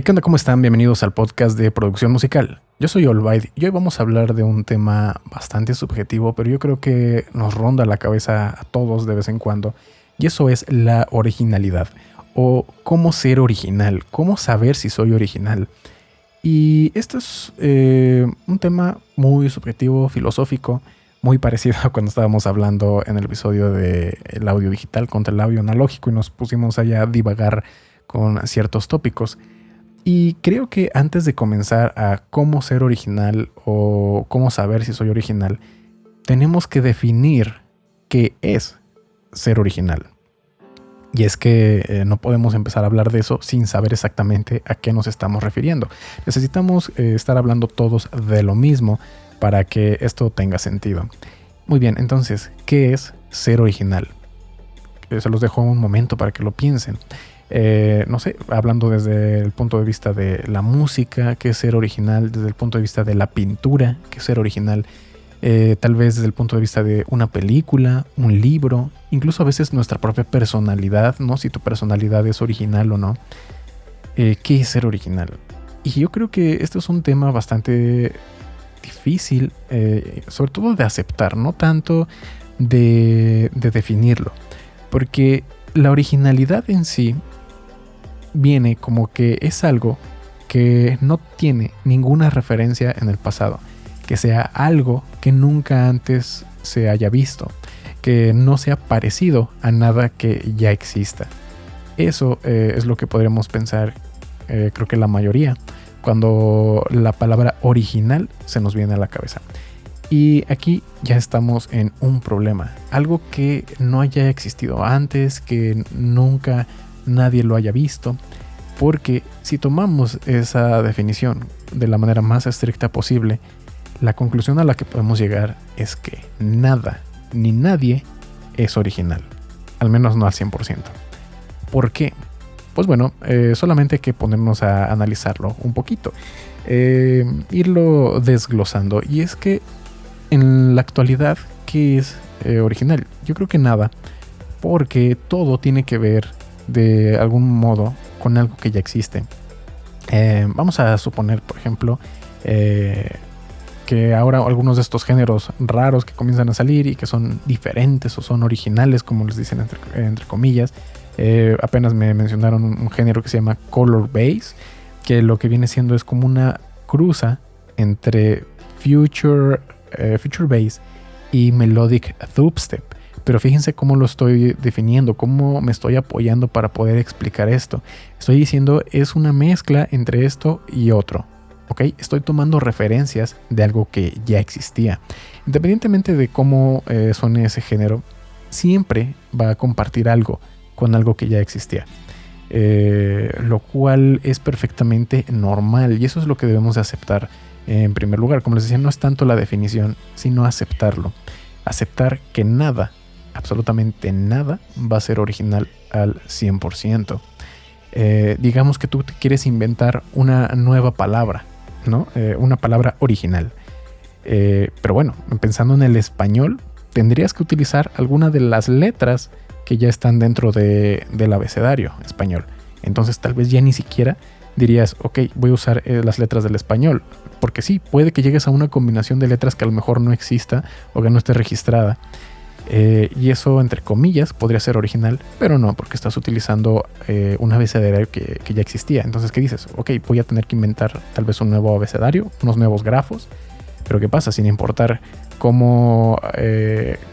¿Qué onda? ¿Cómo están? Bienvenidos al podcast de producción musical. Yo soy Olvaid y hoy vamos a hablar de un tema bastante subjetivo, pero yo creo que nos ronda la cabeza a todos de vez en cuando, y eso es la originalidad, o cómo ser original, cómo saber si soy original. Y esto es un tema muy subjetivo, filosófico, muy parecido a cuando estábamos hablando en el episodio del audio digital contra el audio analógico y nos pusimos allá a divagar con ciertos tópicos. Y creo que antes de comenzar a cómo ser original o cómo saber si soy original, tenemos que definir qué es ser original. Y es que no podemos empezar a hablar de eso sin saber exactamente a qué nos estamos refiriendo. Necesitamos estar hablando todos de lo mismo para que esto tenga sentido. Muy bien, entonces, ¿qué es ser original? Se los dejo un momento para que lo piensen. No sé, hablando desde el punto de vista de la música, qué es ser original, desde el punto de vista de la pintura, qué es ser original, tal vez desde el punto de vista de una película, un libro, incluso a veces nuestra propia personalidad, ¿no? Si tu personalidad es original o no. ¿Qué es ser original? Y yo creo que esto es un tema bastante difícil, sobre todo de aceptar, no tanto de definirlo, porque la originalidad en sí viene como que es algo que no tiene ninguna referencia en el pasado, que sea algo que nunca antes se haya visto, que no sea parecido a nada que ya exista. Eso es lo que podríamos pensar, creo que la mayoría, cuando la palabra original se nos viene a la cabeza. Y aquí ya estamos en un problema, algo que no haya existido antes, que nunca nadie lo haya visto, porque si tomamos esa definición de la manera más estricta posible, la conclusión a la que podemos llegar es que nada ni nadie es original, al menos no al 100%. ¿Por qué? Pues bueno, solamente hay que ponernos a analizarlo un poquito, irlo desglosando, y es que en la actualidad, ¿qué es original? Yo creo que nada, porque todo tiene que ver de algún modo con algo que ya existe. Vamos a suponer, por ejemplo, que ahora algunos de estos géneros raros que comienzan a salir y que son diferentes o son originales, como les dicen entre comillas, apenas me mencionaron un género que se llama Color Bass, que lo que viene siendo es como una cruza entre Future Bass y Melodic Dubstep. Pero fíjense cómo lo estoy definiendo, cómo me estoy apoyando para poder explicar esto. Estoy diciendo es una mezcla entre esto y otro, ¿ok? Estoy tomando referencias de algo que ya existía. Independientemente de cómo suene ese género, siempre va a compartir algo con algo que ya existía. Lo cual es perfectamente normal y eso es lo que debemos de aceptar. En primer lugar, como les decía, no es tanto la definición, sino aceptarlo. Aceptar que nada, absolutamente nada, va a ser original al 100%. Digamos que tú te quieres inventar una nueva palabra, ¿no? Una palabra original. Pero bueno, pensando en el español, tendrías que utilizar alguna de las letras que ya están dentro del abecedario español. Entonces tal vez ya ni siquiera dirías, ok, voy a usar las letras del español. Porque sí, puede que llegues a una combinación de letras que a lo mejor no exista o que no esté registrada. Y eso, entre comillas, podría ser original, pero no, porque estás utilizando un abecedario que ya existía. Entonces, ¿qué dices? Ok, voy a tener que inventar tal vez un nuevo abecedario, unos nuevos grafos. Pero ¿qué pasa? Sin importar cómo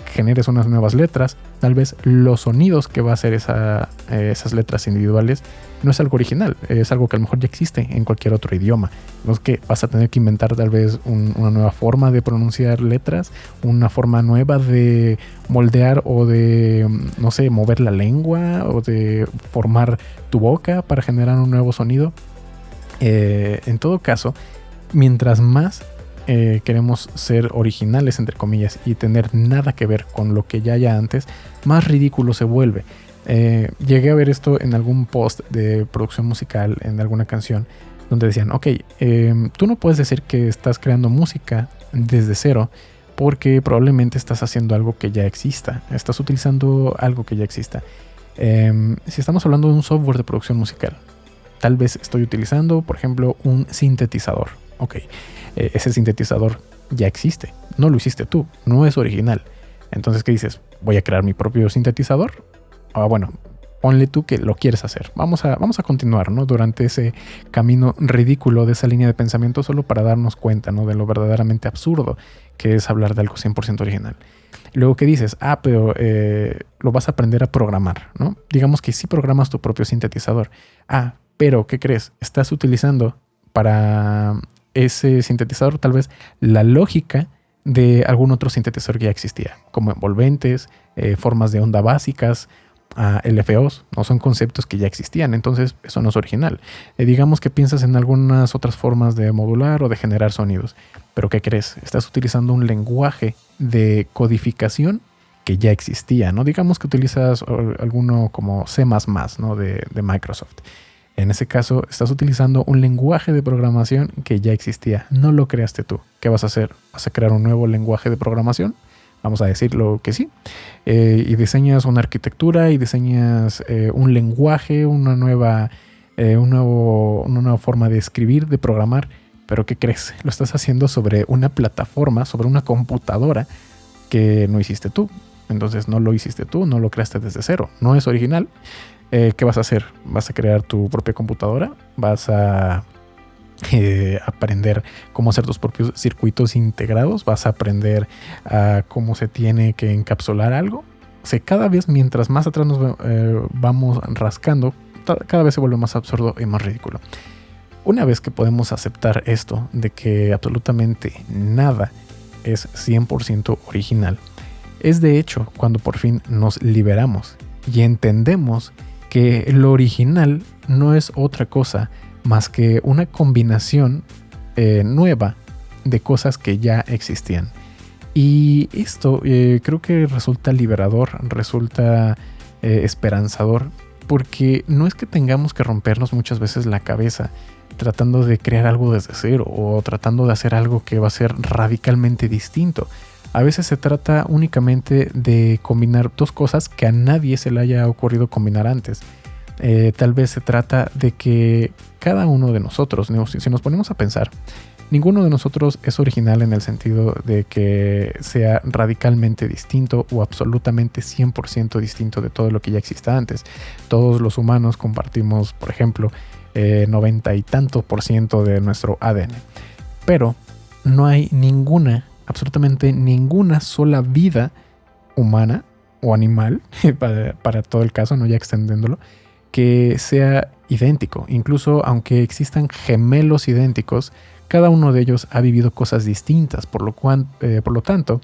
generes unas nuevas letras, tal vez los sonidos que va a hacer esas letras individuales no es algo original, es algo que a lo mejor ya existe en cualquier otro idioma. No es que vas a tener que inventar tal vez una nueva forma de pronunciar letras, una forma nueva de moldear o de, no sé, mover la lengua o de formar tu boca para generar un nuevo sonido. En todo caso, mientras más queremos ser originales, entre comillas, y tener nada que ver con lo que ya haya antes, más ridículo se vuelve. Llegué a ver esto en algún post de producción musical, en alguna canción, donde decían, ok, tú no puedes decir que estás creando música desde cero, porque probablemente estás haciendo algo que ya exista, estás utilizando algo que ya exista. Si estamos hablando de un software de producción musical, tal vez estoy utilizando, por ejemplo, un sintetizador. Ok, ese sintetizador ya existe, no lo hiciste tú, no es original. Entonces, ¿qué dices? ¿Voy a crear mi propio sintetizador? Bueno, ponle tú que lo quieres hacer. Vamos a continuar, ¿no? Durante ese camino ridículo de esa línea de pensamiento, solo para darnos cuenta, ¿no? De lo verdaderamente absurdo que es hablar de algo 100% original. Luego, ¿qué dices? Pero lo vas a aprender a programar, ¿no? Digamos que sí programas tu propio sintetizador. Pero ¿qué crees? Estás utilizando para ese sintetizador tal vez la lógica de algún otro sintetizador que ya existía, como envolventes, formas de onda básicas, LFOs, no son conceptos que ya existían, entonces eso no es original. Digamos que piensas en algunas otras formas de modular o de generar sonidos, pero ¿qué crees? Estás utilizando un lenguaje de codificación que ya existía, ¿no? Digamos que utilizas alguno como C++, ¿no? de Microsoft. En ese caso, estás utilizando un lenguaje de programación que ya existía, no lo creaste tú. ¿Qué vas a hacer? ¿Vas a crear un nuevo lenguaje de programación? Vamos a decirlo que sí. Y diseñas una arquitectura y diseñas un lenguaje, una nueva forma de escribir, de programar. Pero ¿qué crees? Lo estás haciendo sobre una plataforma, sobre una computadora que no hiciste tú. Entonces no lo hiciste tú, no lo creaste desde cero. No es original. ¿Qué vas a hacer? ¿Vas a crear tu propia computadora? ¿Vas a aprender cómo hacer tus propios circuitos integrados? ¿Vas a aprender a cómo se tiene que encapsular algo? O sea, cada vez mientras más atrás nos vamos rascando, cada vez se vuelve más absurdo y más ridículo. Una vez que podemos aceptar esto de que absolutamente nada es 100% original, es de hecho cuando por fin nos liberamos y entendemos que lo original no es otra cosa más que una combinación nueva de cosas que ya existían. Y esto creo que resulta liberador, resulta esperanzador, porque no es que tengamos que rompernos muchas veces la cabeza tratando de crear algo desde cero o tratando de hacer algo que va a ser radicalmente distinto. A veces se trata únicamente de combinar dos cosas que a nadie se le haya ocurrido combinar antes. Tal vez se trata de que cada uno de nosotros, si nos ponemos a pensar, ninguno de nosotros es original en el sentido de que sea radicalmente distinto o absolutamente 100% distinto de todo lo que ya exista antes. Todos los humanos compartimos, por ejemplo, 90 y tantos % de nuestro ADN. Pero no hay absolutamente ninguna sola vida humana o animal, para todo el caso, no ya extendiéndolo, que sea idéntico. Incluso aunque existan gemelos idénticos, cada uno de ellos ha vivido cosas distintas, por lo tanto,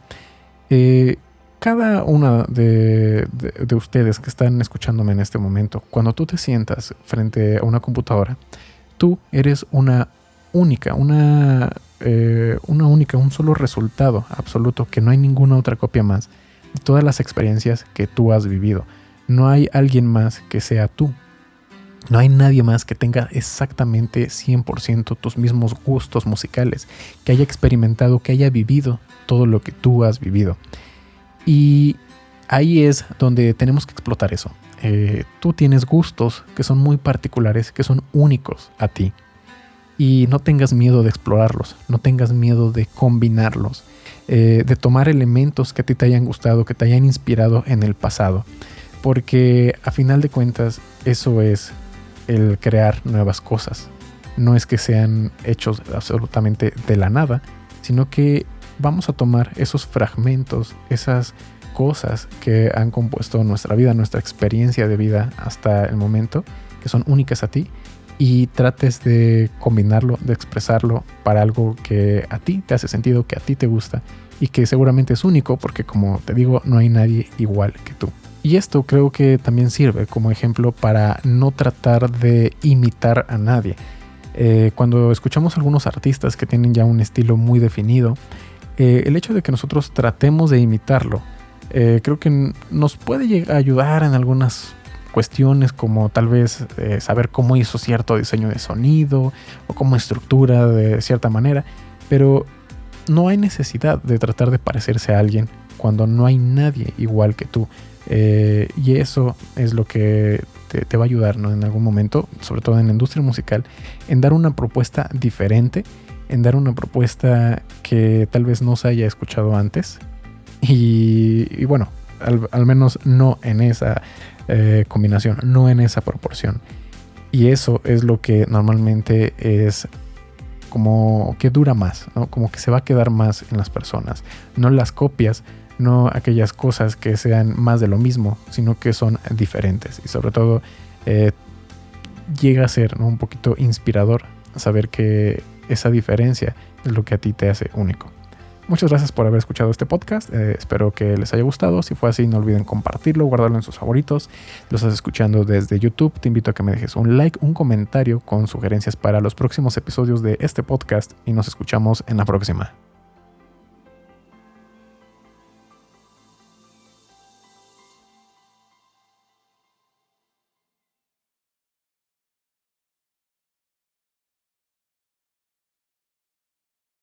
cada una de ustedes que están escuchándome en este momento, cuando tú te sientas frente a una computadora, tú eres una única, un solo resultado absoluto, que no hay ninguna otra copia más de todas las experiencias que tú has vivido. No hay alguien más que sea tú. No hay nadie más que tenga exactamente 100% tus mismos gustos musicales, que haya experimentado, que haya vivido todo lo que tú has vivido. Y ahí es donde tenemos que explotar eso. Tú tienes gustos que son muy particulares, que son únicos a ti. Y no tengas miedo de explorarlos, no tengas miedo de combinarlos, de tomar elementos que a ti te hayan gustado, que te hayan inspirado en el pasado. Porque a final de cuentas eso es el crear nuevas cosas. No es que sean hechos absolutamente de la nada, sino que vamos a tomar esos fragmentos, esas cosas que han compuesto nuestra vida, nuestra experiencia de vida hasta el momento, que son únicas a ti, y trates de combinarlo, de expresarlo para algo que a ti te hace sentido, que a ti te gusta y que seguramente es único, porque como te digo, no hay nadie igual que tú. Y esto creo que también sirve como ejemplo para no tratar de imitar a nadie. Cuando escuchamos a algunos artistas que tienen ya un estilo muy definido, el hecho de que nosotros tratemos de imitarlo, creo que nos puede ayudar en algunas cuestiones, como tal vez saber cómo hizo cierto diseño de sonido o cómo estructura de cierta manera, pero no hay necesidad de tratar de parecerse a alguien cuando no hay nadie igual que tú. Y eso es lo que te va a ayudar, ¿no? En algún momento, sobre todo en la industria musical, en dar una propuesta diferente, en dar una propuesta que tal vez no se haya escuchado antes. Y bueno, al menos no en esa combinación, no en esa proporción. Y eso es lo que normalmente es como que dura más, ¿no? Como que se va a quedar más en las personas. No las copias, no aquellas cosas que sean más de lo mismo, sino que son diferentes. Y sobre todo llega a ser, ¿no? Un poquito inspirador saber que esa diferencia es lo que a ti te hace único. Muchas gracias por haber escuchado este podcast. Espero que les haya gustado. Si fue así, no olviden compartirlo, guardarlo en sus favoritos. Si lo estás escuchando desde YouTube, te invito a que me dejes un like, un comentario con sugerencias para los próximos episodios de este podcast y nos escuchamos en la próxima.